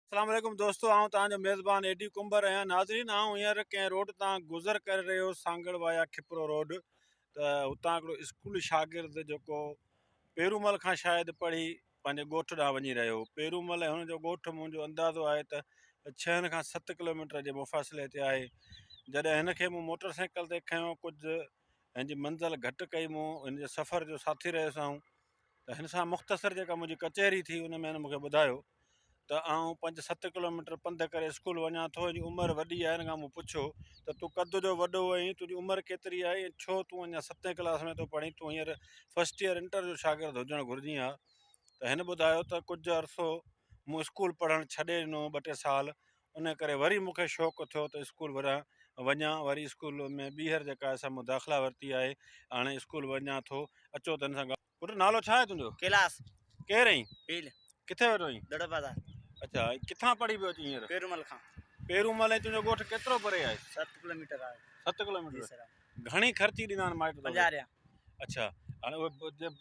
अस्सलाम वालेकुम दोस्तों, आऊँ तव्हांजो मेज़बान एडी कुंबर आहियां। नाज़रीन, आऊँ हींअर कंहिं रोड तां गुज़र करे रहियो सांगड़ वाया खिपरो रोड। त हुतां हिकिड़ो स्कूली शागिर्द जेको पेरूमल खां शायदि पढ़ी पंहिंजे ॻोठ ॾांहुं वञी रहियो। पेरूमल ऐं हुनजो ॻोठु मुंहिंजो अंदाज़ो आहे त 6 खां 7 किलोमीटर जे मुफ़ासिले ते आहे। जॾहिं हिनखे मूं मोटर साइकिल ते खयों, कुझु हिन जी मंज़िल घटि कई, मूं हिन जे सफ़र जो साथी रहियुसि आऊं। त हिन सां मुख़्तसिर जेका मुंहिंजी कचहरी थी उन में हिन मूंखे ॿुधायो त आऊं 5-7 किलोमीटर पंधु करे स्कूल वञा थो। हिन जी उमिरि वॾी आहे। हिन खां मूं पुछियो त तूं क़द जो वॾो आहीं, तुंहिंजी उमिरि केतिरी आहे ऐं छो तूं अञा 7 क्लास में थो पढ़ी, तूं हींअर फस्ट ईयर इंटर जो शागिर्दु हुजणु घुरिजी आहे। त हिन ॿुधायो त कुझु अरसो मूं स्कूल पढ़णु छॾे ॾिनो, 2-3 साल। उन करे वरी मूंखे शौक़ु थियो त स्कूल वञा। वरी स्कूल में ॿीहर जेका आहे मूं दाख़िला वरिती आहे। हाणे स्कूल वञा थो। अचो त हिन सां पुटु, नालो छा आहे तुंहिंजो? कैलाश। केरु आहीं? पील। किथे वेठो आहीं? दड़ो बाज़ार। अच्छा, किथां पढ़ी पियो अची हींअर? पेरूमल खां। पेरूमल। ऐं तुंहिंजो ॻोठु केतिरो परे आहे? 7 किलोमीटर आहे। 7 जी किलोमीटर। सर। घणी ख़र्ची ॾींदा आहिनि माइट? 50 रुपया। अच्छा, हाणे उहे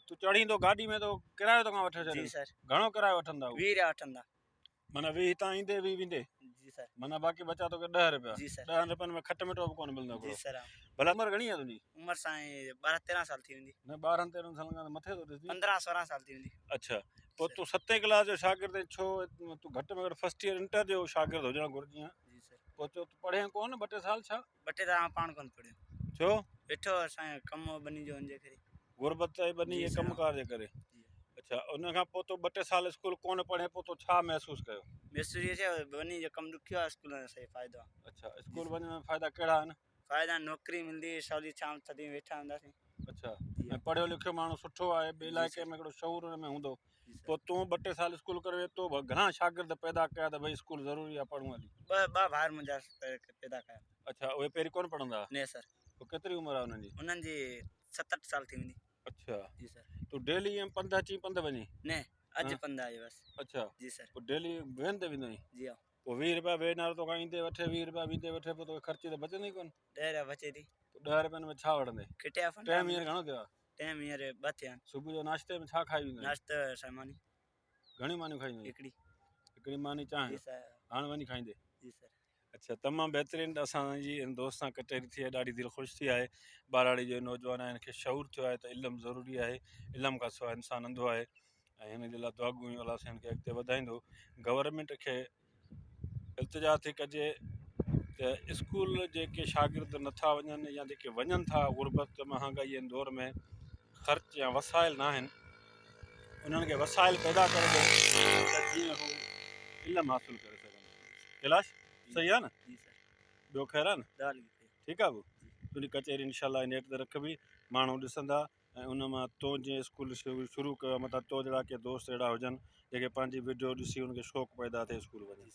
तूं चढ़ींदो गाॾी में तो किरायो तोखां वठे छॾे? जी सर। घणो किरायो वठंदा? 20 रुपया वठंदा। माना 20 हितां ईंदे 20 वेंदे? जी सर। माना बाक़ी बचा तोखे 10 रुपया? जी सर। 10 रुपयनि में खट मिठो बि कोन मिलंदो? जी सर। भला उमिरि घणी आहे तुंहिंजी? उमिरि साईं 12-13 साल थी वेंदी। न, 12-13 सालनि खां मथे थो ॾिसजी। 15-16 साल थी वेंदी। अच्छा, पोइ तूं 7 क्लास जो शागिर्दु छो? तूं घटि में घटि फस्ट ईयर इंटर जो शागिर्दु हुजणु घुरिजी आहे। जी सर। पोइ तूं पढ़िया कोन 2-3 साल? छा 2-3 साल पाण कोन पढ़ियो। छो? वेठो असांजो कमु बनी जो हुनजे करे। गुरबत ऐं बनी जे कमकार जे करे? अच्छा, उन खां पोइ तूं 2-3 साल स्कूल कोन पढ़े, पोइ तूं छा महसूसु कयो? महसूसु इहो थियो बनी जो कमु ॾुखियो आहे, स्कूल में सही फ़ाइदो आहे। अच्छा, स्कूल वञण में फ़ाइदा कहिड़ा आहिनि? फ़ाइदा नौकिरी मिलंदी, सवली शाम थधी वेठा हूंदासीं। अच्छा, ऐं पढ़ियो लिखियो माण्हू सुठो आहे, ॿिए इलाइक़े में हिकिड़ो शौर हुन में हूंदो। पोइ तूं 2-3 साल स्कूल करे वेठो, घणा शागिर्द पैदा कया त भई स्कूल ज़रूरी आहे पढ़णु हली? ॿ भाउर मुंहिंजा पैदा कया। अच्छा, उहे पहिरीं कोन पढ़ंदा? न सर। पोइ केतिरी उमिरि आहे उन्हनि जी? उन्हनि जी 7-8 साल थी वेंदी। अच्छा जी सर। तूं डेली ईअं पंधु अची पंधु वञी? न, अॼु पंधु आयो बसि। अच्छा जी सर। पोइ डेली वेन ते वेंदो आहीं? जी हाँ। पोइ 20 रुपया वेन वारो तोखां ईंदे वठे, 20 रुपया वेंदे वठे, पोइ तोखे ख़र्ची त बचंदी कोन? 10 रुपया बचे थी। 10 रुपयनि में छा वठंदे? खिटिया टाइम हींअर घणो थियो आहे? टाइम हींअर 2 थिया आहिनि। सुबुह जो नाश्ते में छा खाई वेंदो आहीं? नाश्तो सामानी। घणी मानियूं खाईंदो आहीं? हिकिड़ी मानी चांहि? जी सर। हाणे वञी खाईंदे? जी सर। अच्छा, तमामु बहितरीनु। असांजी हिन दोस्त सां कचहरी थी आहे, ॾाढी दिलि ख़ुशि थी आहे। बाराड़ी जे नौजवान आहिनि, खे शऊर थियो आहे त इल्मु ज़रूरी आहे। इल्म खां सवाइ इंसानु अंधो आहे ऐं हिन जे लाइ दुआ गुयूं अलाह सां हिनखे अॻिते वधाईंदो। गवर्नमेंट खे इल्तिजा थी कजे त स्कूल जेके शागिर्द नथा वञनि या जेके वञनि था, गुरबत महांगाई जे दौर में ख़र्च या वसाइल न आहिनि, उन्हनि खे वसाइल पैदा करे ॾे त जीअं हू इल्मु हासिलु करे सघनि। कैलाश, सही आहे न? जी सर। ॿियो ख़ैरु आहे न? ठीकु आहे। तुंहिंजी कचहरी इनशाला नेट ते रखबी, माण्हू ॾिसंदा ऐं उन मां तो जीअं स्कूल शुरू कयो, मतिलबु तो जहिड़ा के दोस्त अहिड़ा हुजनि जेके पंहिंजी वीडियो ॾिसी हुनखे शौक़ु पैदा थिए स्कूल वञे।